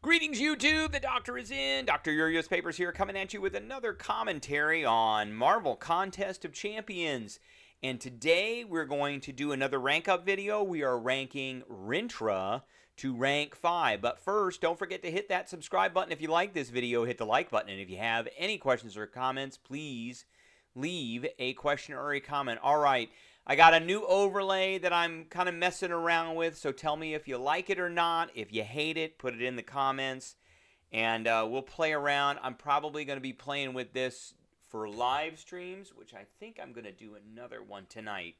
Greetings, YouTube. The doctor is in. Dr. Urios Papers here, coming at you with another commentary on Marvel Contest of Champions. And today we're going to do another rank up video. We are ranking Rintrah to rank 5. But first, don't forget to hit that subscribe button if you like this video. Hit the like button. And if you have any questions or comments, please leave a question or a comment. All right. I got a new overlay that I'm kind of messing around with, so tell me if you like it or not. If you hate it, put it in the comments, and we'll play around. I'm probably going to be playing with this for live streams, which I think I'm going to do another one tonight.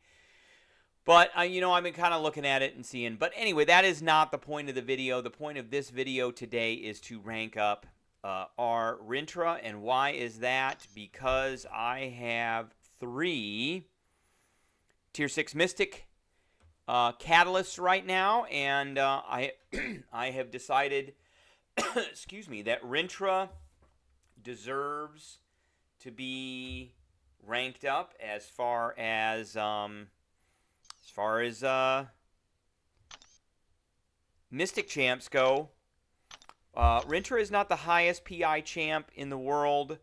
But, I've been kind of looking at it and seeing. But anyway, that is not the point of the video. The point of this video today is to rank up our Rintrah. And why is that? Because I have 3... Tier 6 Mystic catalysts right now, and I have decided, excuse me, that Rintrah deserves to be ranked up as far as Mystic champs go. Rintrah is not the highest PI champ in the world.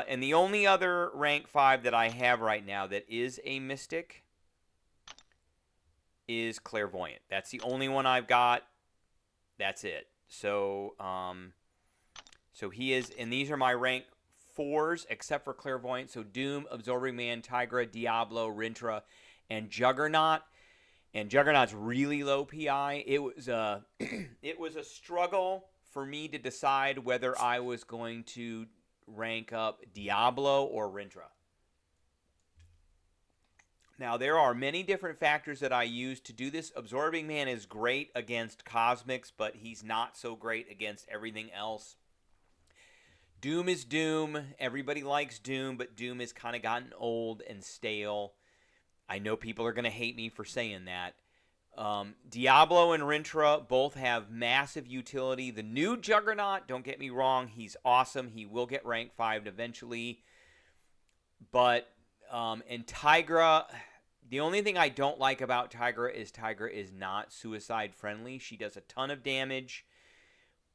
And the only other rank 5 that I have right now that is a Mystic is Clairvoyant. That's the only one I've got. That's it. So he is, and these are my rank 4s except for Clairvoyant. So Doom, Absorbing Man, Tigra, Diablo, Rintrah, and Juggernaut. And Juggernaut's really low PI. It was a struggle for me to decide whether I was going to rank up Diablo or Rintrah. Now, there are many different factors that I use to do this. Absorbing Man is great against Cosmics, but he's not so great against everything else. Doom is Doom. Everybody likes Doom, but Doom has kind of gotten old and stale. I know people are going to hate me for saying that. Diablo and Rintrah both have massive utility. The new Juggernaut, don't get me wrong, he's awesome. He will get rank 5 eventually. But, and Tigra, the only thing I don't like about Tigra is not suicide friendly. She does a ton of damage,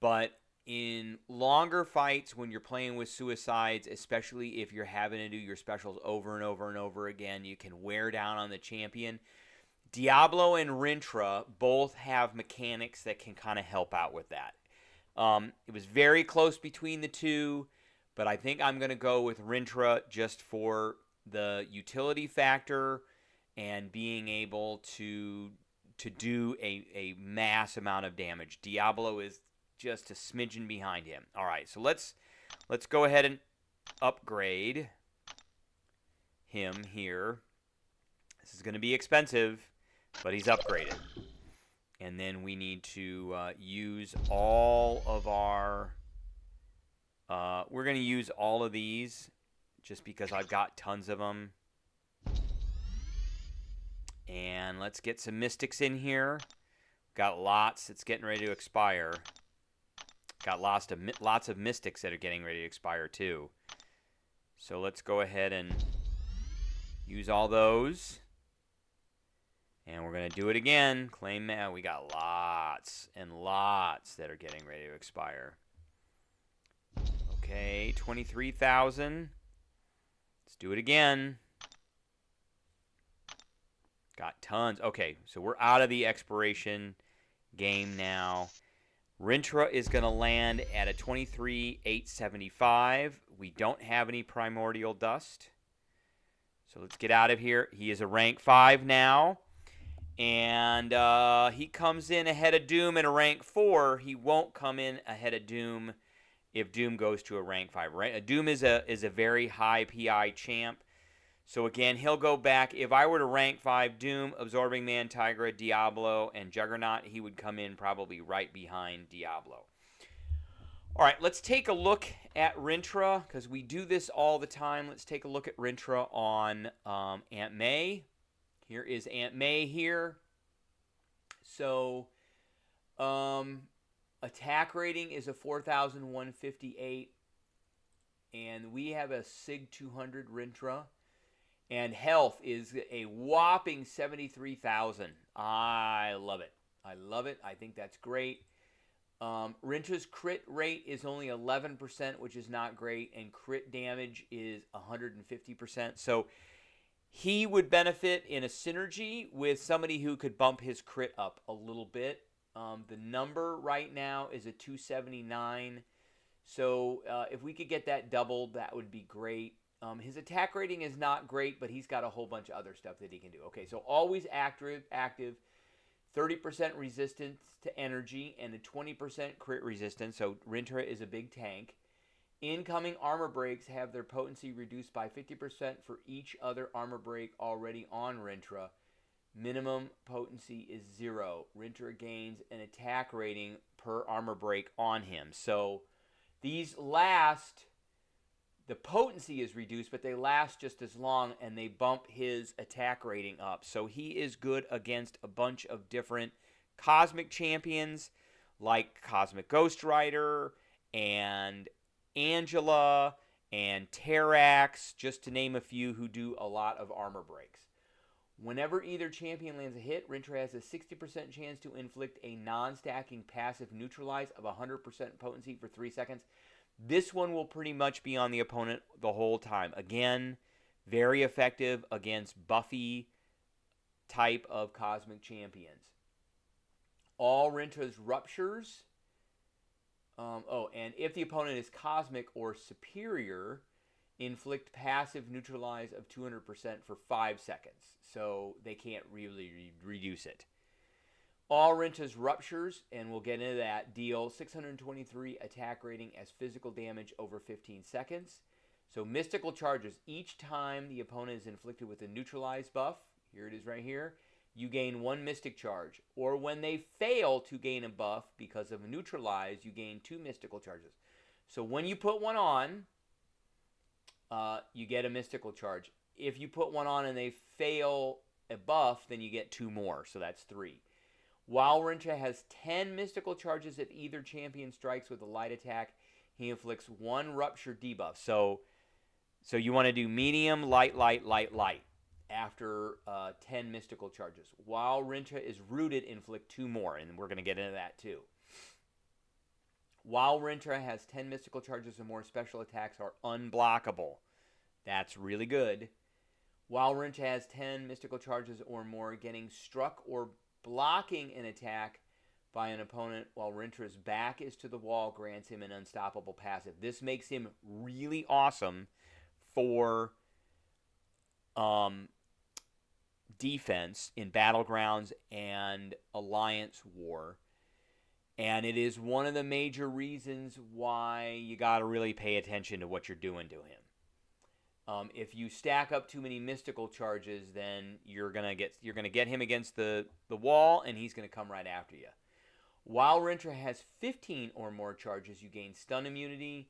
but in longer fights when you're playing with suicides, especially if you're having to do your specials over and over and over again, you can wear down on the champion. Diablo and Rintrah both have mechanics that can kind of help out with that. It was very close between the two, but I think I'm going to go with Rintrah just for the utility factor and being able to do a mass amount of damage. Diablo is just a smidgen behind him. All right, so let's go ahead and upgrade him here. This is going to be expensive, but he's upgraded. And then we need to use all of our... we're going to use all of these just because I've got tons of them. And let's get some Mystics in here. Got lots that's getting ready to expire. Got lots of Mystics that are getting ready to expire too. So let's go ahead and use all those. And we're going to do it again. Claim that. We got lots and lots that are getting ready to expire. Okay, 23,000. Let's do it again. Got tons. Okay, so we're out of the expiration game now. Rintrah is going to land at a 23,875. We don't have any Primordial Dust. So let's get out of here. He is a rank 5 now. And he comes in ahead of Doom in a rank 4. He won't come in ahead of Doom if Doom goes to a rank 5. Doom is a very high PI champ. So again, he'll go back. If I were to rank 5 Doom, Absorbing Man, Tigra, Diablo, and Juggernaut, he would come in probably right behind Diablo. All right, let's take a look at Rintrah, because we do this all the time. Let's take a look at Rintrah on Aunt May. Here is Aunt May here. So, attack rating is a 4,158. And we have a Sig 200 Rintrah. And health is a whopping 73,000. I love it. I love it. I think that's great. Rintrah's crit rate is only 11%, which is not great, and crit damage is 150%. So he would benefit in a synergy with somebody who could bump his crit up a little bit. The number right now is a 279. So if we could get that doubled, that would be great. His attack rating is not great, but he's got a whole bunch of other stuff that he can do. Okay, so always active, 30% resistance to energy, and a 20% crit resistance. So Rintrah is a big tank. Incoming armor breaks have their potency reduced by 50% for each other armor break already on Rintrah. Minimum potency is 0. Rintrah gains an attack rating per armor break on him. So these last, the potency is reduced, but they last just as long, and they bump his attack rating up. So he is good against a bunch of different cosmic champions, like Cosmic Ghost Rider, and Angela, and Terrax, just to name a few who do a lot of armor breaks. Whenever either champion lands a hit, Rintrah has a 60% chance to inflict a non-stacking passive neutralize of 100% potency for 3 seconds. This one will pretty much be on the opponent the whole time. Again, very effective against buffy type of cosmic champions. All Rintrah's ruptures. And if the opponent is cosmic or superior, inflict passive neutralize of 200% for 5 seconds. So they can't really reduce it. All Rintrah's ruptures, and we'll get into that, deal 623 attack rating as physical damage over 15 seconds. So mystical charges. Each time the opponent is inflicted with a neutralize buff, here it is right here, you gain 1 mystic charge. Or when they fail to gain a buff because of a neutralize, you gain 2 mystical charges. So when you put one on, you get a mystical charge. If you put one on and they fail a buff, then you get 2 more. So that's 3. While Rintrah has 10 mystical charges, if either champion strikes with a light attack, he inflicts 1 rupture debuff. So you want to do medium, light, light, light, light after 10 mystical charges. While Rintrah is rooted, inflict 2 more, and we're going to get into that too. While Rintrah has 10 mystical charges or more, special attacks are unblockable. That's really good. While Rintrah has 10 mystical charges or more, getting struck or blocking an attack by an opponent while Rintrah's back is to the wall grants him an unstoppable passive. This makes him really awesome for defense in Battlegrounds and Alliance War. And it is one of the major reasons why you got to really pay attention to what you're doing to him. If you stack up too many mystical charges, then you're gonna get him against the wall, and he's gonna come right after you. While Rintrah has 15 or more charges, you gain stun immunity.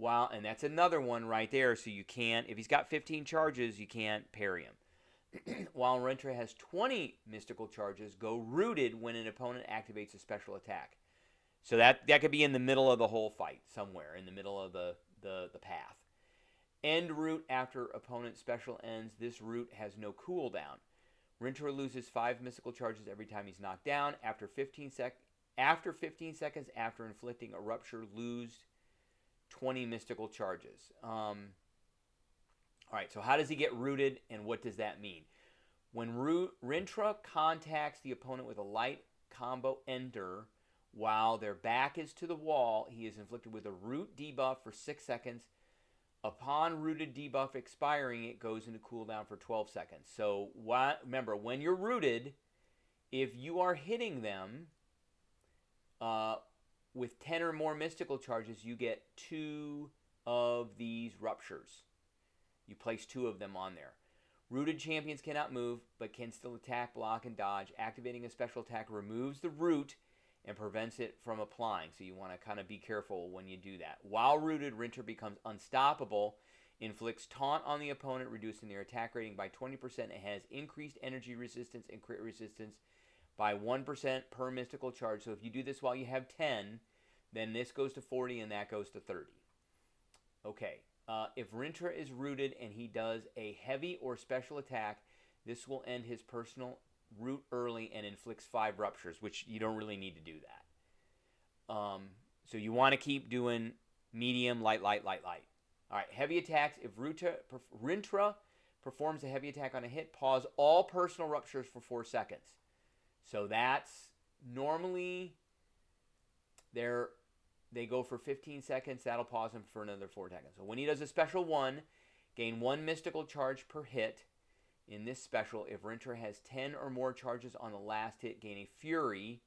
And that's another one right there. So you can't, if he's got 15 charges, you can't parry him. While Rintrah has 20 mystical charges, go rooted when an opponent activates a special attack. So that could be in the middle of the whole fight, somewhere in the middle of the path. End root after opponent special ends. This root has no cooldown. Rintrah loses 5 mystical charges every time he's knocked down. After 15 seconds after inflicting a rupture, lose 20 mystical charges. All right, so how does he get rooted, and what does that mean? When Rintrah contacts the opponent with a light combo enter while their back is to the wall, he is inflicted with a root debuff for 6 seconds. Upon rooted debuff expiring, it goes into cooldown for 12 seconds. So remember, when you're rooted, if you are hitting them with 10 or more mystical charges, you get 2 of these ruptures. You place 2 of them on there. Rooted champions cannot move, but can still attack, block, and dodge. Activating a special attack removes the root and prevents it from applying. So you want to kind of be careful when you do that. While rooted, Rintrah becomes unstoppable, inflicts taunt on the opponent, reducing their attack rating by 20%. It has increased energy resistance and crit resistance by 1% per mystical charge. So if you do this while you have 10, then this goes to 40 and that goes to 30. Okay, if Rintrah is rooted and he does a heavy or special attack, this will end his personal root early and inflicts 5 ruptures, which you don't really need to do that. So you want to keep doing medium, light, light, light, light. All right, heavy attacks. If Rintrah performs a heavy attack on a hit, pause all personal ruptures for 4 seconds. So that's normally they go for 15 seconds. That'll pause them for another 4 seconds. So when he does a special one, gain 1 mystical charge per hit. In this special, if Rintrah has 10 or more charges on the last hit, gain a Fury,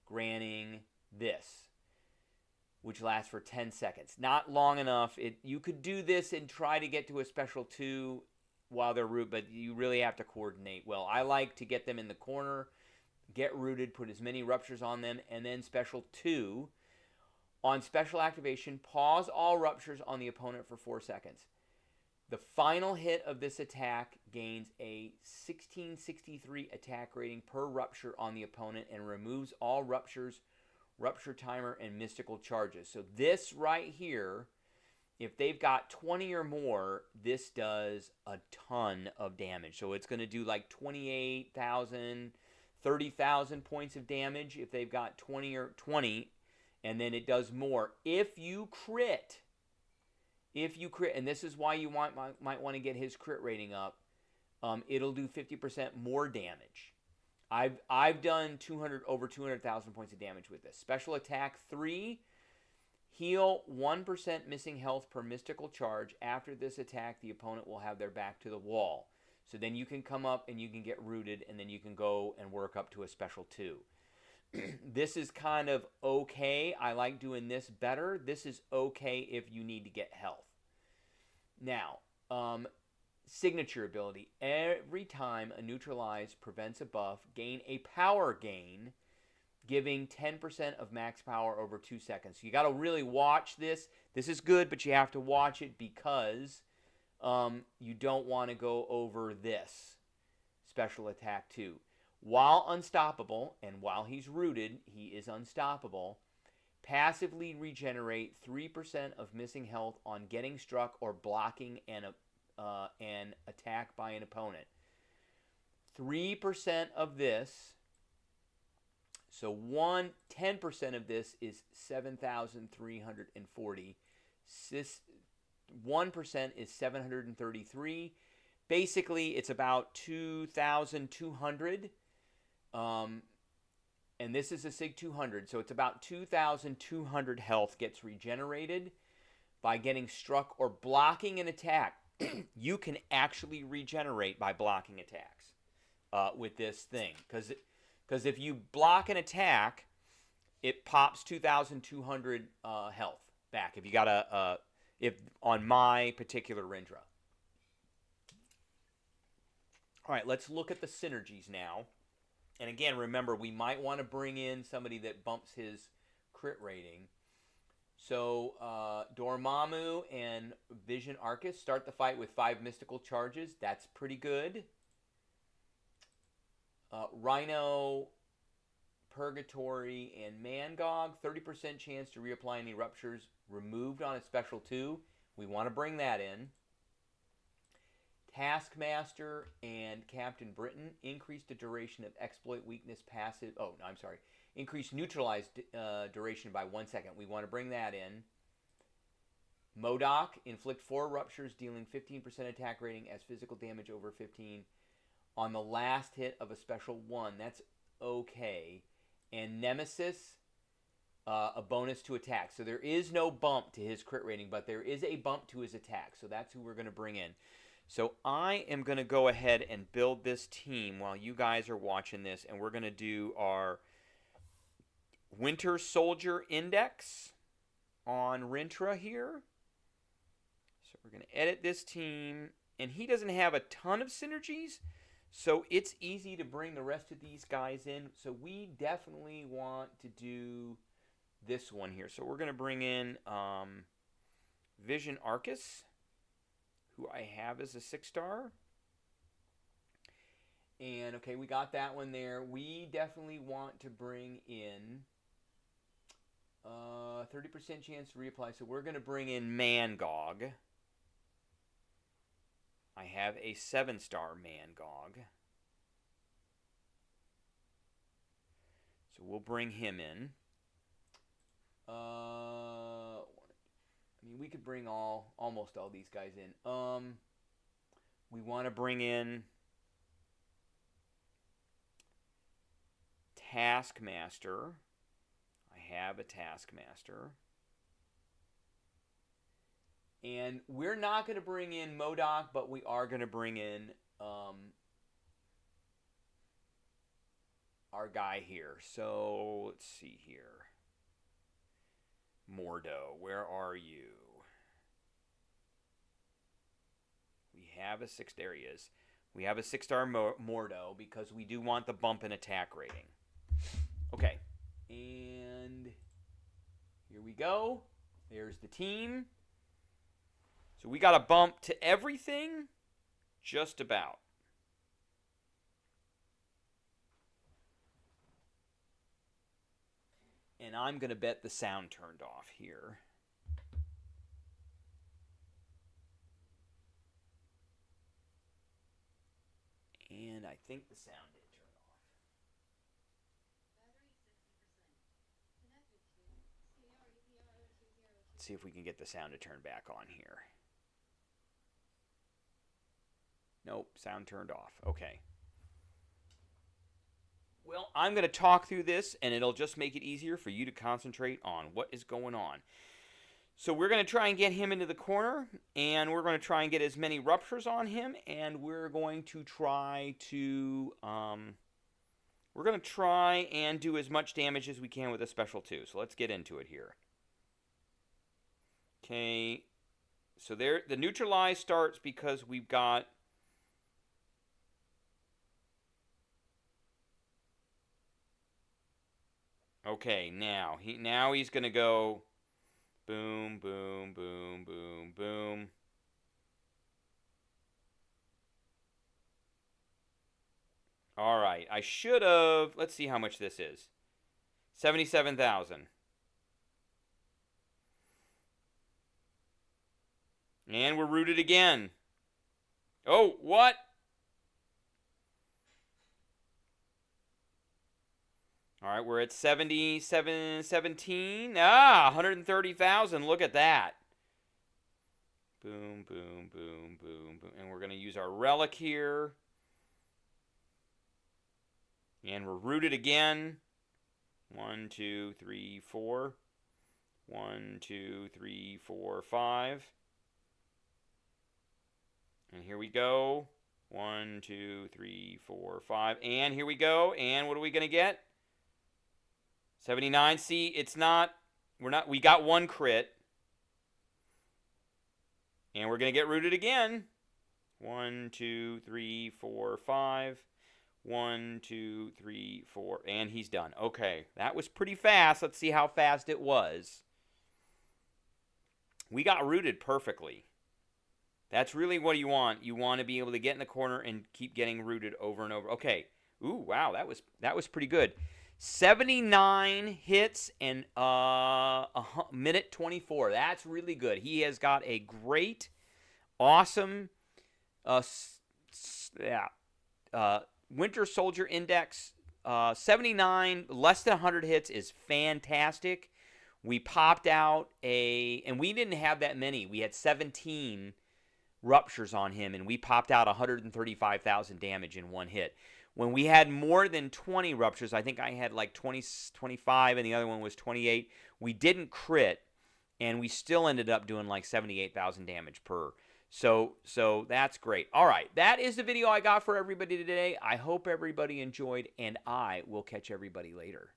granting this, which lasts for 10 seconds. Not long enough. You could do this and try to get to a special 2 while they're root, but you really have to coordinate well. I like to get them in the corner, get rooted, put as many ruptures on them, and then special 2. On special activation, pause all ruptures on the opponent for 4 seconds. The final hit of this attack gains a 1663 attack rating per rupture on the opponent and removes all ruptures, rupture timer, and mystical charges. So this right here, if they've got 20 or more, this does a ton of damage. So it's going to do like 28,000, 30,000 points of damage if they've got 20, and then it does more. If you crit, and this is why you might want to get his crit rating up, it'll do 50% more damage. I've done over 200,000 points of damage with this. Special attack 3, heal 1% missing health per mystical charge. After this attack, the opponent will have their back to the wall. So then you can come up and you can get rooted, and then you can go and work up to a special 2. This is kind of okay. I like doing this better. This is okay if you need to get health. Now, signature ability. Every time a neutralize prevents a buff, gain a power gain, giving 10% of max power over 2 seconds. So you got to really watch this. This is good, but you have to watch it because you don't want to go over this special attack 2. While unstoppable, and while he's rooted, he is unstoppable, passively regenerate 3% of missing health on getting struck or blocking an attack by an opponent. 3% of this, so 10% of this is 7,340. 1% is 733. Basically, it's about 2,200. And this is a SIG 200, so it's about 2,200 health gets regenerated by getting struck or blocking an attack. You can actually regenerate by blocking attacks with this thing. Because if you block an attack, it pops 2,200 health back. If you got on my particular Rintrah. All right, let's look at the synergies now. And again, remember, we might want to bring in somebody that bumps his crit rating. So Dormammu and Vision Arcus start the fight with 5 mystical charges. That's pretty good. Rhino, Purgatory, and Mangog, 30% chance to reapply any ruptures removed on a special 2. We want to bring that in. Taskmaster and Captain Britain, increase the duration of exploit weakness passive. Oh, no, I'm sorry. Increase neutralized duration by 1 second. We want to bring that in. MODOK, inflict 4 ruptures, dealing 15% attack rating as physical damage over 15 on the last hit of a special 1. That's okay. And Nemesis, a bonus to attack. So there is no bump to his crit rating, but there is a bump to his attack. So that's who we're going to bring in. So I am going to go ahead and build this team while you guys are watching this, and we're going to do our Winter Soldier Index on Rintrah here. So we're going to edit this team, and he doesn't have a ton of synergies, so it's easy to bring the rest of these guys in. So we definitely want to do this one here. So we're going to bring in Vision Arcus, who I have as a 6-star. And, okay, we got that one there. We definitely want to bring in 30% chance to reapply. So we're going to bring in Mangog. I have a 7-star Mangog. So we'll bring him in. should bring almost all these guys in. We want to bring in Taskmaster. I have a Taskmaster. And we're not going to bring in MODOK, but we are going to bring in our guy here. So let's see here. Mordo, where are you? We have a six. There he is. We have a 6-star Mordo because we do want the bump in attack rating. Okay. And here we go. There's the team. So we got a bump to everything, just about. And I'm going to bet the sound turned off here. And I think the sound did turn off. Let's see if we can get the sound to turn back on here. Nope, sound turned off. Okay. Well, I'm going to talk through this, and it'll just make it easier for you to concentrate on what is going on. So we're going to try and get him into the corner, and we're going to try and get as many ruptures on him, and we're going to try and do as much damage as we can with a special 2. So let's get into it here. Okay. So there, the neutralize starts because we've got... Okay, now he's going to go boom, boom, boom, boom, boom. All right, I should have, let's see how much this is. 77,000. And we're rooted again. Oh, what? All right, we're at 17. 130,000. Look at that. Boom, boom, boom, boom, boom. And we're going to use our relic here. And we're rooted again. 1, 2, 3, 4. 1, 2, 3, 4, 5. And here we go. 1, 2, 3, 4, 5. And here we go. And what are we going to get? 79. See, it's not, we got 1 crit. And we're going to get rooted again. 1, 2, 3, 4, 5. 1, 2, 3, 4. And he's done. Okay, that was pretty fast. Let's see how fast it was. We got rooted perfectly. That's really what you want. You want to be able to get in the corner and keep getting rooted over and over. Okay. Ooh, wow, that was pretty good. 79 hits and a minute 24. That's really good. He has got a great, awesome, Winter Soldier Index. 79, less than 100 hits is fantastic. We popped out and we didn't have that many. We had 17 ruptures on him, and we popped out 135,000 damage in 1 hit. When we had more than 20 ruptures, I think I had like 25, and the other one was 28. We didn't crit, and we still ended up doing like 78,000 damage per. So that's great. All right, that is the video I got for everybody today. I hope everybody enjoyed, and I will catch everybody later.